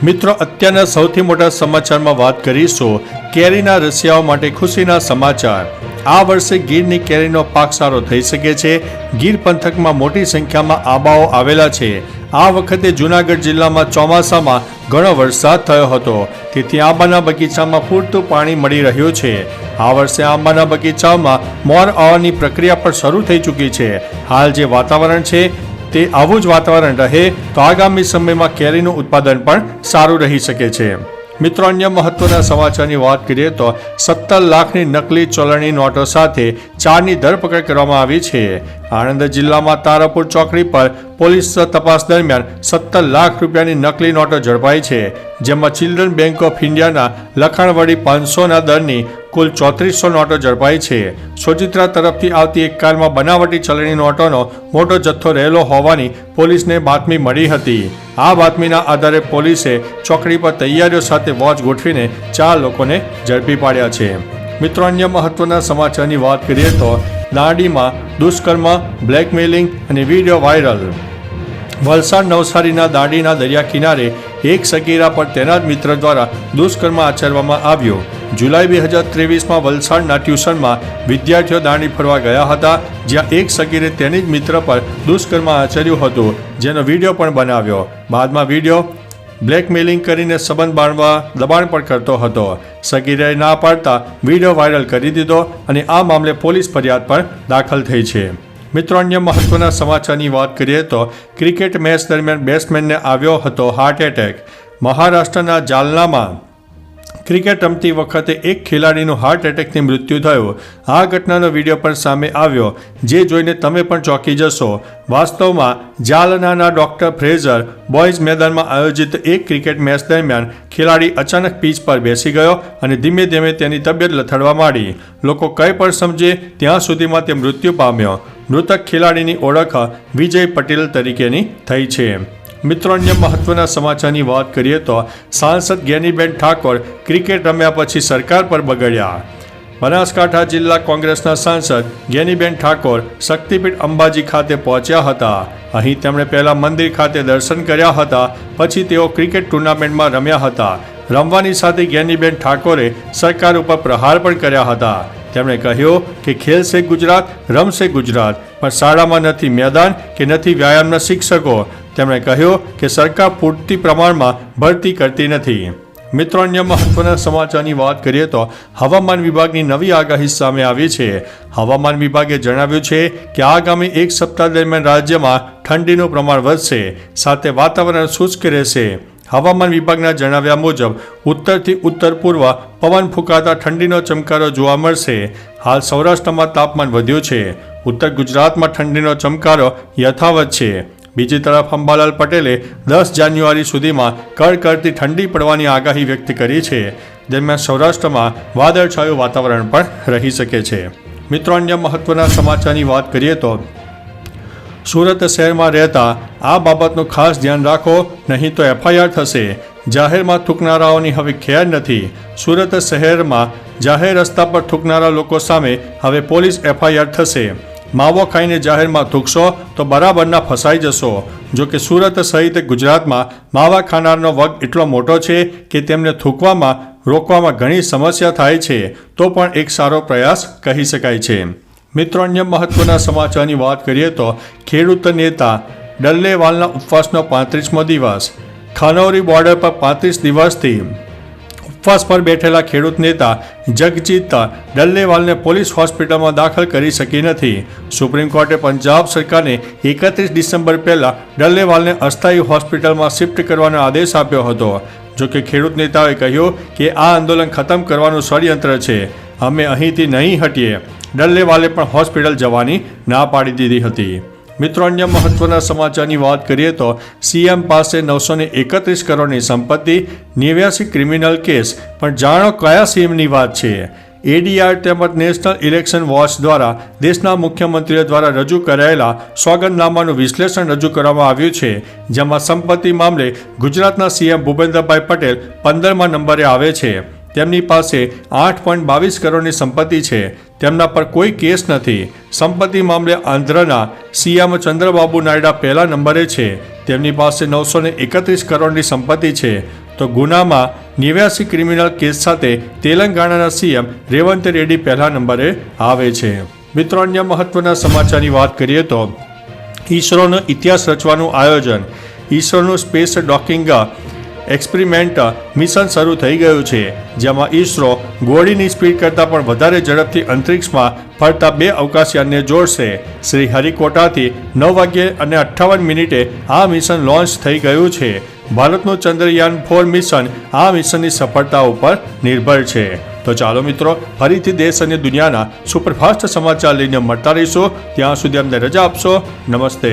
મિત્રો, અત્યારના સૌથી મોટા સમાચારમાં વાત કરીશું કેરીના રસિયાઓ માટે ખુશીના સમાચાર। આ વર્ષે ગીરની કેરીનો પાક સારો થઈ શકે છે। ગીર પંથકમાં મોટી સંખ્યામાં આંબાઓ આવેલા છે। આ વખતે જૂનાગઢ જિલ્લામાં ચોમાસામાં ઘણો વરસાદ થયો હતો, તેથી આંબાના બગીચામાં પૂરતું પાણી મળી રહ્યું છે। આ વર્ષે આંબાના બગીચામાં મોર આવવાની પ્રક્રિયા પણ શરૂ થઈ ચૂકી છે। હાલ જે વાતાવરણ છે તે આવું જ વાતાવરણ રહે તો આગામી સમયમાં કેરીનું ઉત્પાદન પણ સારું રહી શકે છે। મિત્રો, અન્ય મહત્વના સમાચારની વાત કરીએ તો 17 લાખની નકલી ચલણી નોટો સાથે 4ની ધરપકડ કરવામાં આવી છે। આણંદ જિલ્લામાં તારાપુર ચોકડી પર પોલીસ તપાસ દરમિયાન 17 લાખ રૂપિયાની નકલી નોટો ઝડપાઈ છે, જેમાં ચિલ્ડ્રન બેંક ઓફ ઇન્ડિયાના લખાણવડી 500ના દરની કુલ 3400 નોટો ઝડપાઈ છે। સોજિત્રા તરફથી આવતી એક કારમાં બનાવટી ચલણી નોટોનો મોટો જથ્થો રહેલો હોવાની પોલીસને બાતમી મળી હતી। આ બાતમીના આધારે પોલીસે ચોકડી પર તૈયારીઓ સાથે વોચ ગોઠવીને 4 લોકોને ઝડપી પાડ્યા છે। મિત્રો, અન્ય મહત્વના સમાચારની વાત કરીએ તો દાંડીમાં દુષ્કર્મ, બ્લેકમેલિંગ અને વિડીયો વાયરલ। વલસાડ નવસારીના દાંડીના દરિયા કિનારે એક સગીરા પર તેના જ મિત્ર દ્વારા દુષ્કર્મ આચરવામાં આવ્યો। જુલાઈ 2023માં વલસાડના ટ્યુશનમાં વિદ્યાર્થીઓ દાંડી ફરવા ગયા હતા, જ્યાં એક સગીરે તેની જ મિત્ર પર દુષ્કર્મ આચર્યું હતું, જેનો વિડીયો પણ બનાવ્યો। બાદમાં વિડીયો બ્લેકમેલિંગ કરીને સંબંધ બાંધવા દબાણ પણ કરતો હતો। સગીરાએ ના પાડતા વિડીયો વાયરલ કરી દીધો અને આ મામલે પોલીસ ફરિયાદ પણ દાખલ થઈ છે। મિત્રો, અન્ય મહત્વના સમાચારની વાત કરીએ તો ક્રિકેટ મેચ દરમિયાન બેટ્સમેનને આવ્યો હતો હાર્ટ એટેક। મહારાષ્ટ્રના જાલનામાં ક્રિકેટ રમતી વખતે એક ખેલાડીનું હાર્ટ એટેકથી મૃત્યુ થયું। આ ઘટનાનો વિડીયો પણ સામે આવ્યો, જે જોઈને તમે પણ ચોંકી જશો। વાસ્તવમાં જાલનાના ડોક્ટર ફ્રેઝર બોયઝ મેદાનમાં આયોજિત એક ક્રિકેટ મેચ દરમિયાન ખેલાડી અચાનક પીચ પર બેસી ગયો અને ધીમે ધીમે તેની તબિયત લથડવા માંડી। લોકો કંઈ પણ સમજે ત્યાં સુધીમાં તે મૃત્યુ પામ્યો। મૃતક ખેલાડીની ઓળખ વિજય પટેલ તરીકેની થઈ છે। મિત્રો, અન્ય મહત્વના સમાચારની વાત કરીએ તો સાંસદ જ્ઞાનીબેન ઠાકોર ક્રિકેટ રમ્યા પછી સરકાર પર બગડ્યા। બનાસકાંઠા જિલ્લા કોંગ્રેસના સાંસદ જ્ઞાનીબેન ઠાકોર શક્તિપીઠ અંબાજી ખાતે પહોંચ્યા હતા। અહીં તેમણે પહેલા મંદિર ખાતે દર્શન કર્યા હતા, પછી તેઓ ક્રિકેટ ટુર્નામેન્ટમાં રમ્યા હતા। રમવાની સાથે જ્ઞાનીબેન ઠાકોરે સરકાર ઉપર પ્રહાર પણ કર્યા હતા। તેમણે કહ્યું કે ખેલશે ગુજરાત, રમશે ગુજરાત, પણ શાળામાં નથી મેદાન કે નથી વ્યાયામના શિક્ષકો। તેમણે કહ્યું કે સરકાર પૂરતી પ્રમાણમાં ભરતી કરતી નથી। મિત્રો, અન્ય મહત્વના સમાચારની વાત કરીએ તો હવામાન વિભાગની નવી આગાહી સામે આવી છે। હવામાન વિભાગે જણાવ્યું છે કે આગામી એક સપ્તાહ દરમિયાન રાજ્યમાં ઠંડીનું પ્રમાણ વધશે, સાથે વાતાવરણ શુષ્ક રહેશે। હવામાન વિભાગના જણાવ્યા મુજબ ઉત્તરથી ઉત્તર પૂર્વ પવન ફૂંકાતા ઠંડીનો ચમકારો જોવા મળશે। હાલ સૌરાષ્ટ્રમાં તાપમાન વધ્યું છે, ઉત્તર ગુજરાતમાં ઠંડીનો ચમકારો યથાવત છે। બીજી તરફ અંબાલાલ પટેલે 10 જાન્યુઆરી સુધીમાં કડકડતી ઠંડી પડવાની આગાહી વ્યક્ત કરી છે। દરમિયાન સૌરાષ્ટ્રમાં વાદળછાયું વાતાવરણ પણ રહી શકે છે। મિત્રો, અન્ય મહત્વના સમાચારની વાત કરીએ તો સુરત શહેરમાં રહેતા આ બાબતનું ખાસ ધ્યાન રાખો, નહીં તો FIR થશે। જાહેરમાં થૂંકનારાઓની હવે ખેર નથી। સુરત શહેરમાં જાહેર રસ્તા પર થૂંકનારા લોકો સામે હવે પોલીસ FIR થશે। માવો ખાઈને જાહેરમાં થૂંકશો તો બરાબરના ફસાઈ જશો। જો કે સુરત સહિત ગુજરાતમાં માવા ખાનારનો વર્ગ એટલો મોટો છે કે તેમને થૂંકવામાં રોકવામાં ઘણી સમસ્યા થાય છે, તો પણ એક સારો પ્રયાસ કહી શકાય છે। મિત્રો, અન્ય મહત્વના સમાચારની વાત કરીએ તો ખેડૂત નેતા ડલ્લેવાલના ઉપવાસનો 35મો દિવસ। ખાનૌરી બોર્ડર પર 35 દિવસથી ઉપવાસ પર બેઠેલા ખેડૂત નેતા જગજીત ડલ્લેવાલને પોલીસ હોસ્પિટલમાં દાખલ કરી શકી નથી। સુપ્રીમ કોર્ટે પંજાબ સરકારને 31 ડિસેમ્બર પહેલાં ડલ્લેવાલને અસ્થાયી હોસ્પિટલમાં શિફ્ટ કરવાનો આદેશ આપ્યો હતો। જો કે ખેડૂત નેતાઓએ કહ્યું કે આ આંદોલન ખતમ કરવાનું ષડયંત્ર છે, અમે અહીંથી નહીં હટીએ। ડલ્લેવાલે પણ હોસ્પિટલ જવાની ના પાડી દીધી હતી। મિત્રો, અન્ય મહત્વના સમાચારની વાત કરીએ તો CM પાસે 931 કરોડની સંપત્તિ, 89 ક્રિમિનલ કેસ, પણ જાણો કયા CMની વાત છે। ADR તેમજ નેશનલ ઇલેક્શન વોચ દ્વારા દેશના મુખ્યમંત્રીઓ દ્વારા રજૂ કરાયેલા સોગંદનામાનું વિશ્લેષણ રજૂ કરવામાં આવ્યું છે, જેમાં સંપત્તિ મામલે ગુજરાતના CM ભૂપેન્દ્રભાઈ પટેલ 15મા નંબરે આવે છે। તેમની પાસે 8.22 કરોડની સંપત્તિ છે। તેમના પર કોઈ કેસ નથી। સંપત્તિ મામલે આંધ્રના CM ચંદ્રબાબુ નાયડુ પહેલા નંબરે છે। તેમની પાસે 931 કરોડની સંપત્તિ છે। તો ગુનામાં 89 ક્રિમિનલ કેસ સાથે તેલંગાણાના સીએમ રેવંત રેડ્ડી પહેલા નંબરે આવે છે. મિત્રો, અન્ય મહત્વના સમાચારની વાત કરીએ તો ઈસરોનો ઇતિહાસ રચવાનું આયોજન. ઈસરોનું સ્પેસ ડોકિંગ એક્સપેરિમેન્ટ મિશન શરૂ થઈ ગયું છે, જેમાં ઈસરો ઘોડીની સ્પીડ કરતાં પણ વધારે ઝડપથી અંતરિક્ષમાં ફરતા 2 અવકાશયાનને જોડશે. શ્રી હરિકોટાથી 9:58 આ મિશન લોન્ચ થઈ ગયું છે. ભારતનું ચંદ્રયાન 4 મિશન આ મિશનની સફળતા ઉપર નિર્ભર છે. તો ચાલો મિત્રો, ફરીથી દેશ અને દુનિયાના સુપરફાસ્ટ સમાચાર લઈને મળતા રહીશું. ત્યાં સુધી અમને રજા આપશો. નમસ્તે.